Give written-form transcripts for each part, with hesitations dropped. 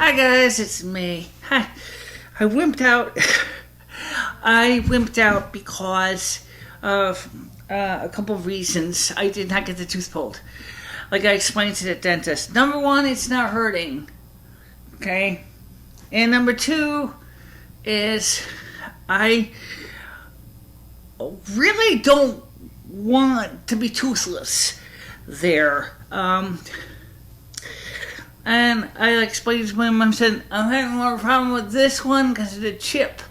Hi guys, it's me. Hi. I wimped out. I wimped out because of a couple of reasons. I did not get the tooth pulled. Like I explained to the dentist. Number one, it's not hurting. Okay? And number two is I really don't want to be toothless there. And I explained to my mom, said, I'm having more problem with this one because of the chip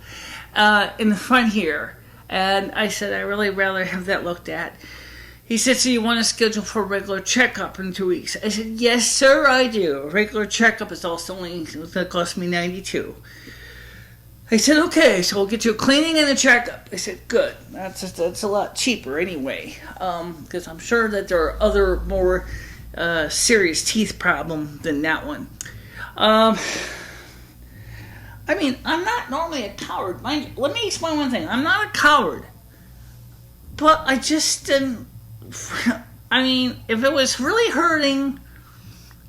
in the front here. And I said, I really rather have that looked at. He said, so you want to schedule for a regular checkup in 2 weeks? I said, yes, sir, I do. A regular checkup is also only going to cost me $92. I said, okay, so we'll get you a cleaning and a checkup. I said, good. That's a lot cheaper anyway, because I'm sure that there are other more serious teeth problem than that one. I mean, I'm not normally a coward. Mind you, let me explain one thing. I'm not a coward, but I just didn't. I mean, if it was really hurting,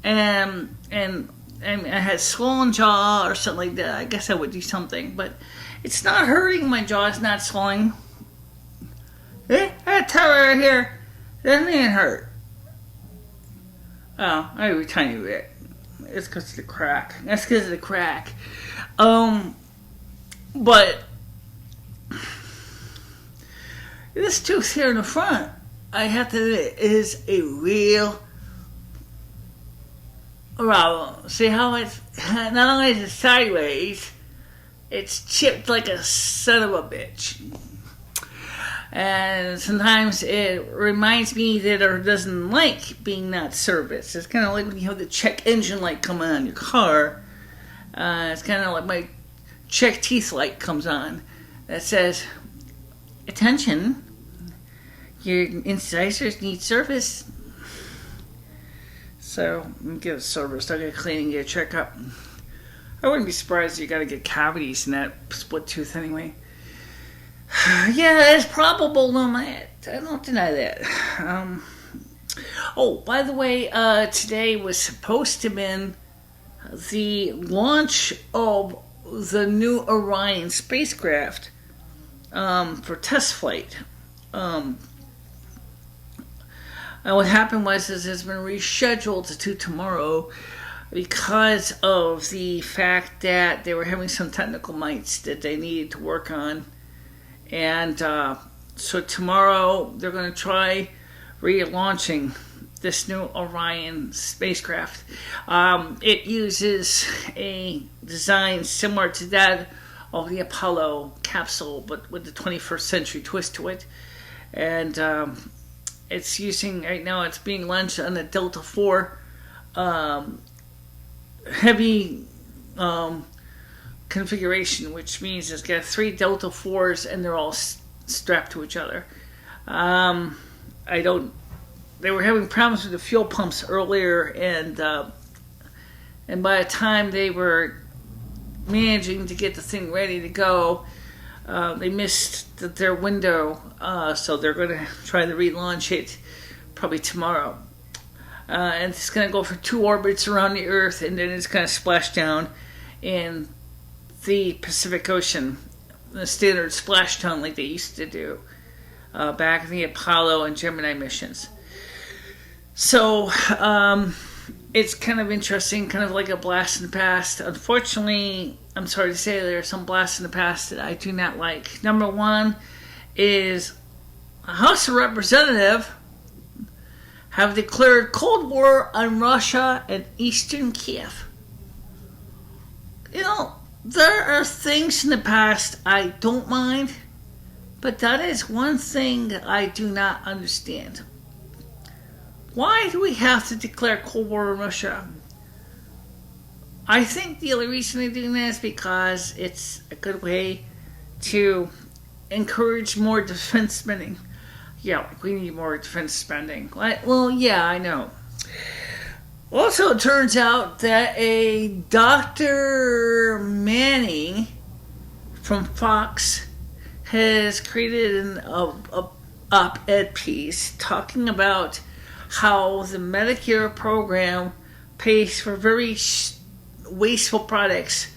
and I had swollen jaw or something like that, I guess I would do something. But it's not hurting. My jaw is not swelling. I tell her right here, it doesn't even hurt. Oh, maybe a tiny bit. It's because of the crack. That's because of the crack. But this tooth here in the front, I have to admit, is a real problem. See how it's, not only is it sideways, it's chipped like a son of a bitch. And sometimes it reminds me that it doesn't like being not serviced. It's kind of like when you have the check engine light come on your car. It's kind of like my check teeth light comes on that says, attention, your incisors need service. So, I'm going to get it serviced. I'll get a cleaning, get a checkup. I wouldn't be surprised if you got to get cavities in that split tooth anyway. Yeah, it's probable on that. I don't deny that. Oh, by the way, today was supposed to have been the launch of the new Orion spacecraft for test flight. And what happened was it's been rescheduled to tomorrow because of the fact that they were having some technical mites that they needed to work on. And so tomorrow they're going to try relaunching this new Orion spacecraft. It uses a design similar to that of the Apollo capsule, but with the 21st century twist to it. And it's using, right now it's being launched on a Delta IV heavy configuration, which means it's got 3 Delta IVs and they're all strapped to each other. They were having problems with the fuel pumps earlier, and by the time they were managing to get the thing ready to go, they missed their window, so they're going to try to relaunch it probably tomorrow. And it's going to go for 2 orbits around the Earth, and then it's going to splash down in the Pacific Ocean, the standard splashdown like they used to do back in the Apollo and Gemini missions. So it's kind of interesting, kind of like a blast in the past. Unfortunately, I'm sorry to say there are some blasts in the past that I do not like. Number one is a House of Representatives have declared Cold War on Russia and Eastern Kiev. You know, there are things in the past I don't mind, but that is one thing that I do not understand. Why do we have to declare Cold War on Russia? I think the only reason they're doing that is because it's a good way to encourage more defense spending. Yeah, we need more defense spending. Well, yeah, I know. Also, it turns out that a Dr. Manning from Fox has created an op-ed piece talking about how the Medicare program pays for very wasteful products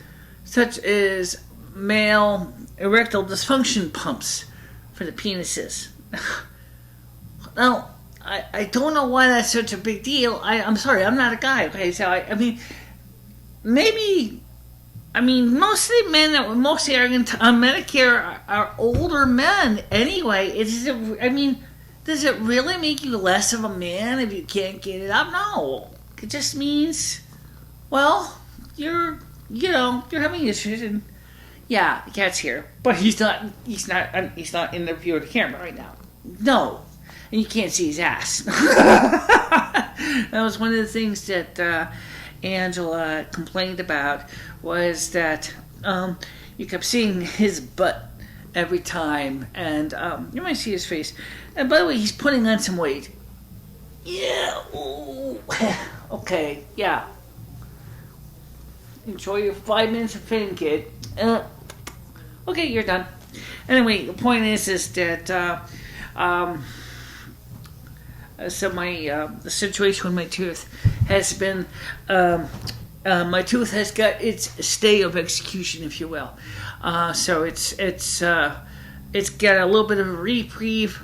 such as male erectile dysfunction pumps for the penises. Now, I don't know why that's such a big deal. I'm sorry, I'm not a guy. Okay, so I mean, maybe. I mean, most of the men that mostly are on Medicare are older men anyway. Does it really make you less of a man if you can't get it up? No. It just means, well, you're having issues, and yeah, the cat's here, but he's not in the view of the camera right now. No, and you can't see his ass. That was one of the things that Angela complained about, was that you kept seeing his butt every time, and you might see his face. And by the way, he's putting on some weight. Yeah. Ooh. Okay. Yeah. Enjoy your 5 minutes of fame, kid. Okay, you're done. Anyway, the point is that so the situation with my tooth has been my tooth has got its stay of execution, if you will. So it's got a little bit of a reprieve,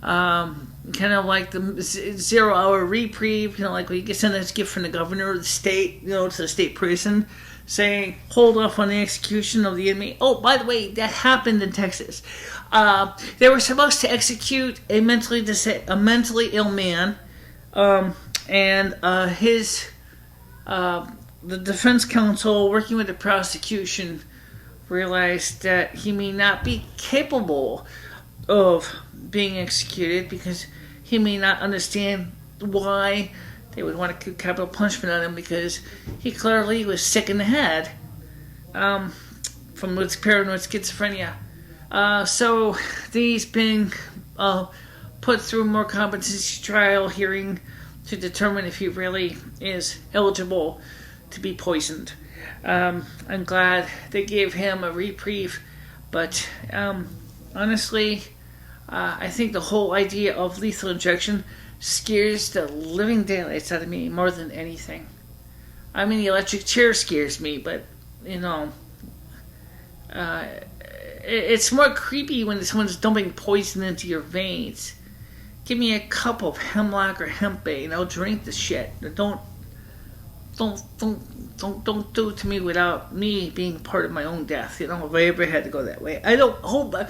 kind of like the 0-hour reprieve, like when you get sent a gift from the governor of the state, to the state prison, saying hold off on the execution of the inmate. Oh, by the way, that happened in Texas. They were supposed to execute a mentally ill man, and the defense counsel, working with the prosecution, realized that he may not be capable of being executed because he may not understand why they would want to do capital punishment on him, because he clearly was sick in the head from paranoid schizophrenia. So he's being put through a more competency trial hearing to determine if he really is eligible to be poisoned. I'm glad they gave him a reprieve, but honestly, I think the whole idea of lethal injection scares the living daylights out of me more than anything. I mean, the electric chair scares me, but it's more creepy when someone's dumping poison into your veins. Give me a cup of hemlock or hempane, and I'll drink the shit. Don't do it to me without me being part of my own death. If I ever had to go that way, I don't hope. In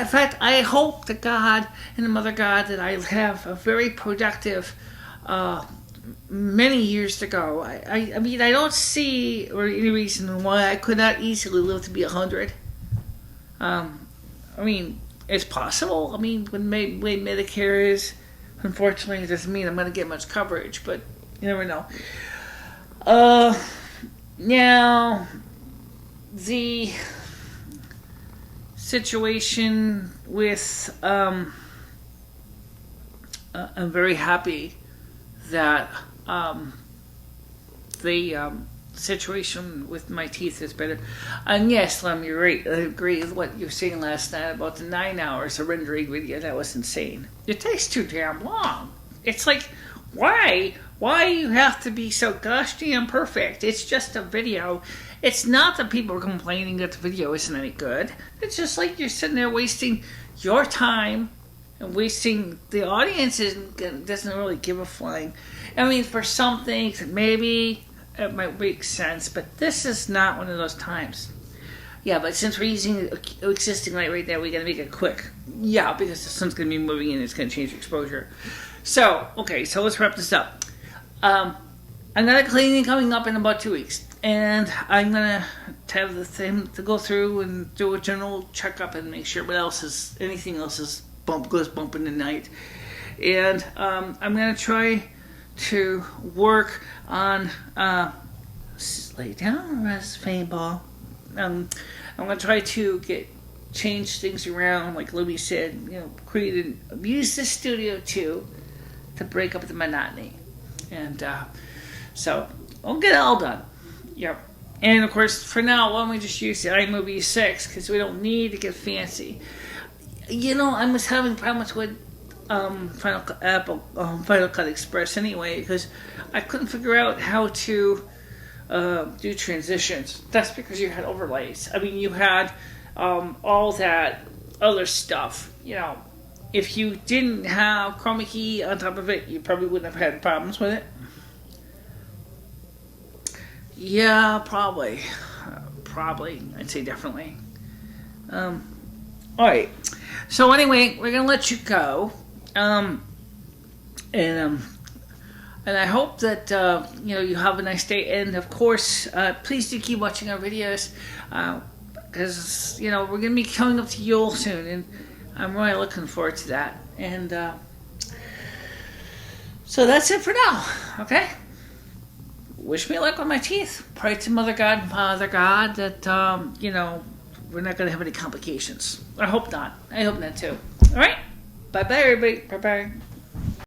fact, I hope to God and the Mother God that I have a very productive many years to go. I mean, I don't see any reason why I could not easily live to be 100. I mean, it's possible. I mean, when Medicare is, unfortunately, it doesn't mean I'm going to get much coverage, but you never know. Now, the situation with, I'm very happy that, the, situation with my teeth is better. And yes, Lem, you're right. I agree with what you were saying last night about the 9 hours of rendering video. That was insane. It takes too damn long. It's like, why? Why you have to be so gosh damn perfect? It's just a video. It's not that people are complaining that the video isn't any good. It's just like you're sitting there wasting your time and wasting the audience doesn't really give a flying. I mean, for some things, maybe it might make sense, but this is not one of those times. Yeah, but since we're using existing light right now, we got to make it quick. Yeah, because the sun's going to be moving and it's going to change the exposure. So, okay, so let's wrap this up. I got a cleaning coming up in about 2 weeks, and I'm going to have the thing to go through and do a general checkup and make sure anything else goes bump in the night. And I'm going to try to work on lay down, rest, faint ball. I'm going to try to change things around, like Libby said, use the studio too to break up the monotony. And so I'll get it all done. Yep. And of course, for now, why don't we just use the iMovie 6 because we don't need to get fancy. I was having problems with Final Cut Express anyway, because I couldn't figure out how to do transitions. That's because you had overlays. I mean, you had all that other stuff. You know, if you didn't have chroma key on top of it, you probably wouldn't have had problems with it. Yeah, probably. Probably. I'd say definitely. All right. So anyway, we're gonna let you go. And I hope that you have a nice day. And of course, please do keep watching our videos, because we're gonna be coming up to Yule soon, and I'm really looking forward to that. And so that's it for now. Okay. Wish me luck with my teeth. Pray to Mother God and Father God that we're not gonna have any complications. I hope not. I hope not too. All right. Bye bye, everybody. Bye bye.